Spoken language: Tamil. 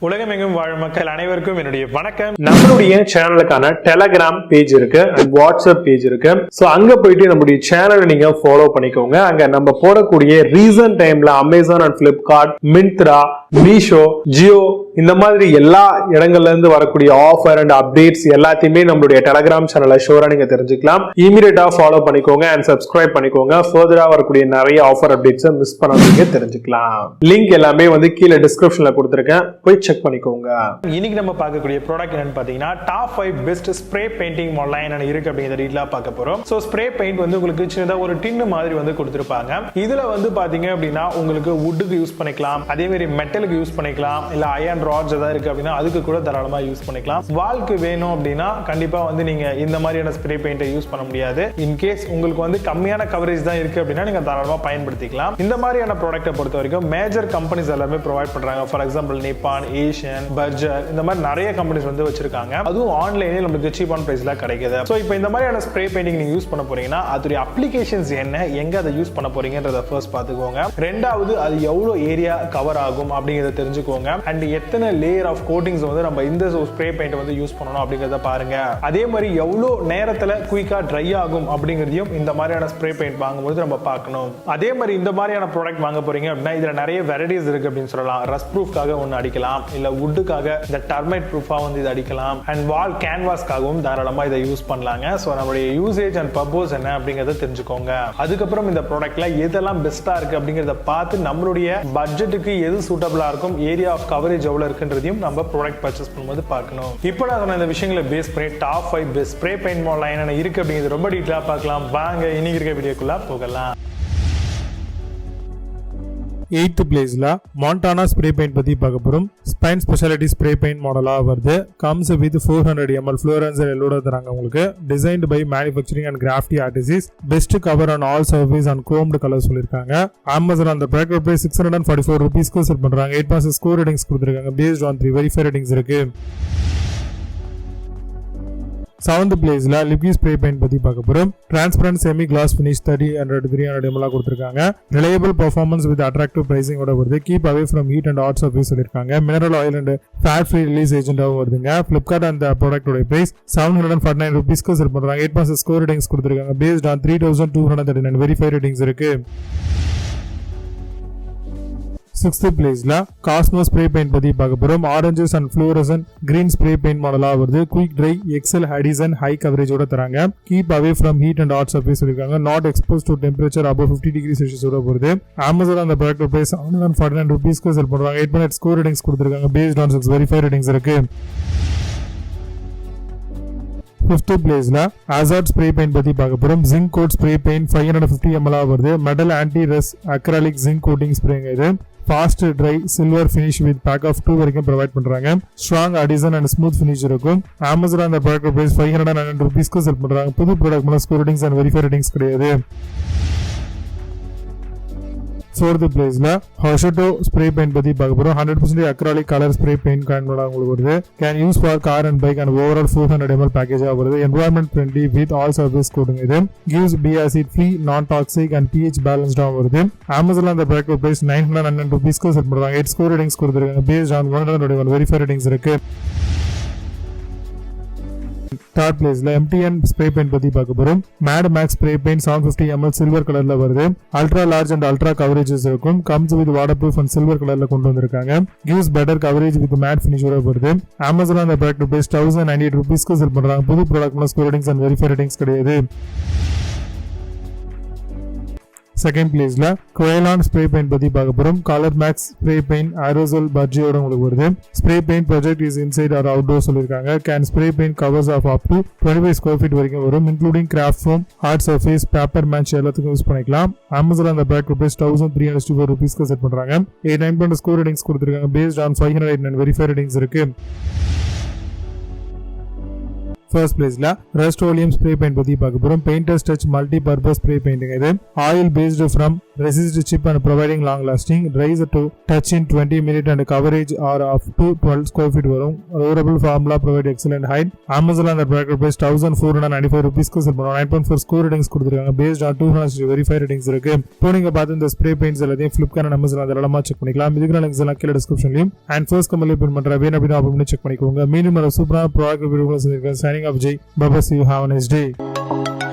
உலகமெங்கும் வாழும் மக்கள் அனைவருக்கும் என்னுடைய வணக்கம். நம்மளுடைய சேனலுக்கான டெலகிராம் பேஜ் இருக்கு அண்ட் வாட்ஸ்அப் பேஜ் இருக்கு. சோ அங்க போயிட்டு நம்மளுடைய சேனலை நீங்க ஃபாலோ பண்ணிக்கோங்க. அங்க நம்ம போடக்கூடிய ரீசன்ட் டைம்ல Amazon and Flipkart, Myntra, Meesho, Jio இந்த மாதிரி எல்லா இடங்கள்ல இருந்து வரக்கூடிய ஆஃபர் அண்ட் அப்டேட்ஸ் எல்லாத்தையுமே நம்மளுடைய டெலகிராம் சேனல்ல ஷோரா நீங்க தெரிஞ்சுக்கலாம். இமீடியட்டா ஃபாலோ பண்ணிக்கோங்க அண்ட் சப்ஸ்கிரைப் பண்ணிக்கோங்க. ஃபர்தரா வரக்கூடிய நிறைய ஆஃபர் அப்டேட்ஸ் மிஸ் பண்ணாதீங்க, தெரிஞ்சுக்கலாம். லிங்க் எல்லாமே கீழே டிஸ்கிரிப்ஷன்ல கொடுத்திருக்கேன், போய் செக் பண்ணிக்கோங்க. இன்னைக்கு நம்ம பார்க்கக்கூடிய ப்ராடக்ட் என்னன்னு பாத்தீங்கன்னா top 5 best spray painting model என்ன இருக்கு அப்படிங்கறத டீடைலா பார்க்க போறோம். சோ ஸ்ப்ரே பெயிண்ட் உங்களுக்கு சின்னதா ஒரு டின் மாதிரி கொடுத்திருப்பாங்க. இதுல பாத்தீங்க அப்படின்னா உங்களுக்கு வுட்டுக்கு யூஸ் பண்ணிக்கலாம், அதே மாதிரி மெட்டலுக்கு யூஸ் பண்ணிக்கலாம், இல்ல அயர்ன் ராட்ஸ் ஏதாவது இருக்கு அப்படின்னா அதுக்கு கூட தாராளமா யூஸ் பண்ணிக்கலாம். வால்க்கு வேணும் அப்படின்னா கண்டிப்பா நீங்க இந்த மாதிரியான ஸ்ப்ரே பெயிண்டை யூஸ் பண்ண முடியாது. இன்கேஸ் உங்களுக்கு கம்மியான கவரேஜ் தான் இருக்கு அப்படின்னா நீங்க தாராளமா பயன்படுத்திக்கலாம். இந்த மாதிரியான ப்ராடக்ட்டை பொறுத்த வரைக்கும் மேஜர் கம்பெனிஸ் எல்லாமே ப்ரொவைட் பண்றாங்க. For example Nippon, Asian, budget இந்த மாதிரி நிறைய கம்பெனிஸ் வச்சிருக்காங்க. அதுவும் ஆன்லைன்ல நமக்கு சீப்பான பிரைஸ்ல கிடைக்குது. சோ இப்போ இந்த மாதிரியான ஸ்ப்ரே பெயிண்டிங் நீங்க யூஸ் பண்ண போறீங்கன்னா அதோட அப்ளிகேஷன்ஸ் என்ன, எங்க அதை யூஸ் பண்ண போறீங்கன்றத ஃபர்ஸ்ட் பாத்துக்கோங்க. ரெண்டாவது அது எவ்வளவு ஏரியா கவர் ஆகும் அப்படிங்கறத தெரிஞ்சுக்கோங்க. அண்ட் எத்தனை லேயர் ஆஃப் கோட்டிங்ஸ் நம்ம இந்த ஸ்ப்ரே பெயிண்ட் யூஸ் பண்ணணும் அப்படிங்கறத பாருங்க. அதே மாதிரி எவ்வளவு நேரத்துல குயிக்கா ட்ரை ஆகும் அப்படிங்கறதையும் இந்த மாதிரியான ஸ்ப்ரே பெயிண்ட் வாங்கும்போது நம்ம பார்க்கணும். அதே மாதிரி இந்த மாதிரியான ப்ராடக்ட் வாங்க போறீங்க அப்படின்னா இதுல நிறைய வெரைட்டிஸ் இருக்கு அப்படின்னு சொல்லலாம். ரஸ்ட் ப்ரூஃப்காக ஒன்னு அடிக்கலாம், இல்ல வுட்டுக்காக இந்த டர்மைட் ப்ரூஃபா இது அடிக்கலாம், அண்ட் வால் கேன்வாஸ்காகவும் தாராளமா இதை யூஸ் பண்ணலாங்க. சோ நம்மளுடைய யூசேஜ் அண்ட் பர்பஸ் என்ன அப்படிங்கறத தெரிஞ்சுக்கோங்க. அதுக்கப்புறம் இந்த ப்ராடக்ட்ல எதெல்லாம் பெஸ்டா இருக்கு அப்படிங்கறத பார்த்து நம்மளுடைய பட்ஜெட்டுக்கு எது சூட்டபிளா இருக்கும், ஏரியா ஆஃப் கவரேஜ் எவ்வளவு இருக்குன்றதையும் நம்ம ப்ராடக்ட் பர்ச்சேஸ் பண்ணும்போது பார்க்கணும். இப்போ நான் சொன்ன இந்த விஷயங்களை பேஸ் பண்ணி top 5 best spray paint model என்ன இருக்கு அப்படிங்கிறது ரொம்ப டீட்டெயிலா பார்க்கலாம். வாங்க இன்னைக்கு இருக்க வீடியோக்குள்ள போகலாம். 8th பிளேஸ்ல மாண்டானா ஸ்ப்ரே பெயிண்ட் பத்தி பார்க்க போறோம். ஸ்பைன் ஸ்பெஷாலிட்டி ஸ்ப்ரே பெயிண்ட் மாடலா வருது. கம்ஸ் வித் 400 ml ஃப்ளோரன்சர் எல்லோட தராங்க உங்களுக்கு. Designed by manufacturing and crafty artists. Best cover on all surface and chromed colour சொல்லிருக்காங்க. அமேசான் அந்த ப்ராடக்ட் பிரைஸ் 644 ரூபீஸ்க்கு செல் பண்றாங்க. 8.6 ஸ்கோர் ரேட்டிங்ஸ் கொடுத்திருக்காங்க. பேஸ்ட் ஆன் 3 வெரிஃபை ரேட்டிங்ஸ் இருக்கு. 7th பிளேஸ்ல லிக்விட் ஸ்ப்ரே பெயிண்ட் பத்தி பார்க்க போறோம். Transparent semi gloss finish 300 ml கொடுத்திருக்காங்க. Reliable performance with attractive pricing ஓட வருது. Keep away from heat and hot surface சொல்லிருக்காங்க. Mineral oil and fat free release ஏஜென்ட்டாவும் வருதுங்க. பிளிப்கார்ட் அந்த ப்ராடக்டோட பிரைஸ் 749 ரூபீஸ்க்கு செல் பண்றாங்க. 8.6 ஸ்கோர் ரேட்டிங்ஸ் கொடுத்திருக்காங்க. பேஸ்ட் ஆன் 3239 வெரிஃபை ரேட்டிங்ஸ் இருக்கு. 6th பிளேஸ்ல காஸ்மோ ஸ்ப்ரே பெயிண்ட் பத்தி பார்க்க போறோம். Oranges and fluorescent green spray paint மாடலா வருது. Quick dry, excel adhesion, high கவரேஜோட தராங்க. Keep away from heat and hot surface சொல்லிருக்காங்க. Not expose to temperature above 50 degree Celsius ஓட வருது. அமேசான் அந்த ப்ராடக்ட் பிரைஸ் 749 ரூபீஸ்க்கு செல் பண்றாங்க. 8.8 ஸ்கோர் ரேட்டிங்ஸ் கொடுத்திருக்காங்க. பேஸ்ட் ஆன் 6 வெரிஃபை ரேட்டிங்ஸ் இருக்கு. 5th பிளேஸ்ல அசாட் ஸ்ப்ரே பெயிண்ட் பத்தி பார்க்க போறோம். Zinc coat spray paint 550 ml வருது. Metal anti rust acrylic zinc coating ஸ்ப்ரேங்க இது. Fast dry silver finish with pack of 2 வரைக்கும் ப்ரொவைட் பண்றாங்க. Strong adhesion and smooth finish இருக்கும். அமேசான் அந்த ப்ராடக்ட் பிரைஸ் 509 ரூபீஸ்க்கு செல் பண்றாங்க. புது ப்ராடக்ட் மேல score ratings and verify ratings கிடையாது. 4th பிளேஸ்ல ஹாஷட்டோ ஸ்ப்ரே பெயிண்ட் பத்தி பார்க்க போறோம். 100% அக்ராலிக் கலர் ஸ்ப்ரே பெயிண்ட் கார்டோட உங்களுக்கு வருது. Can use for car and bike and overall 400 ml பேக்கேஜா வருது. Environment friendly with all service coating இது. கிவ்ஸ் பி ஆசிட் ஃப்ரீ, நான் டாக்ஸிக் அண்ட் pH பேலன்ஸ்டா வருது. அமேசான்ல அந்த ப்ராடக்ட் பிரைஸ் 909 ரூபீஸ்க்கு செல் பண்றாங்க. 8 ஸ்கோர் ரேட்டிங்ஸ் கொடுத்திருக்காங்க. பேஸ்ட் ஆன் 121 வெரிஃபை ரேட்டிங்ஸ் இருக்கு. 3rd பிளேஸ்ல MTN ஸ்ப்ரே பெயிண்ட் பத்தி பார்க்க போறோம். Matte max spray paint 750 ml silver கலர்ல வருது. Ultra large and ultra coverages இருக்கும். Comes with water proof and silver கலர்ல கொண்டு வந்திருக்காங்க. Gives better coverage with matte ஃபினிஷோட வருது. அமேசான் அந்த ப்ராடக்ட் பிரைஸ் 1098 ரூபீஸ்க்கு செல் பண்றாங்க. புது product score ratings and verify ratings கிடையாது. 2nd பிளேஸ்ல குவேலான் ஸ்ப்ரே பெயிண்ட் பத்தி பார்க்க போறோம். Colour max spray paint aerosol பட்ஜெட்டோட உங்களுக்கு வருது. Spray paint project is inside or outdoor சொல்லிருக்காங்க. Can spray paint covers of up to 25 square feet வரைக்கும் வரும். Including craft foam, hard surface, paper match எல்லாத்துக்கும் யூஸ் பண்ணிக்கலாம். அமேசான் அந்த ப்ராடக்ட் பிரைஸ் 1364 ரூபீஸ்க்கு செட் பண்றாங்க. 9.2 ஸ்கோர் ரேட்டிங்ஸ் கொடுத்திருக்காங்க. பேஸ்ட் ஆன் 589 வெரிஃபை ரேட்டிங்ஸ் இருக்கு. 1st பிளேஸ்ல ரஸ்ட்-oleum ஸ்ப்ரே பெயிண்ட் பத்தி பார்க்க போறோம். Painters touch multipurpose spray painting இது. Oil based from resist chip and providing long lasting, dries to touch in 20 minutes and coverage are up to 12 square feet வரும். rollable formula provide excellent height. Amazon அந்த ப்ராடக்ட் price 1495 rupeesக்கு செல் பண்ணுவோம். 9.4 ஸ்கோர் ரேட்டிங்ஸ் கொடுத்துருக்காங்க. based on 200 வெரிஃபைட் ரேட்டிங்ஸ் இருக்கு. இப்போ நீங்க பார்த்து இந்த ஸ்ப்ரே பெயிண்ட்ஸ் எல்லாத்தையும் ஃபிளிப்கார்ட் Amazon அதெல்லாம் செக் பண்ணிக்கலாம். இதுக்கு லிங்க்ஸ் எல்லாம் கீழே டிஸ்கிரிப்ஷன்லயும் அண்ட் ஃபர்ஸ்ட் கமெண்ட்ல பின் பண்ற வேணும் அப்படின்னு செக் பண்ணிக்கோங்க. மீண்டும் ஒரு சூப்பரான product videos signing off Jai. Bye bye, see you, have a nice day.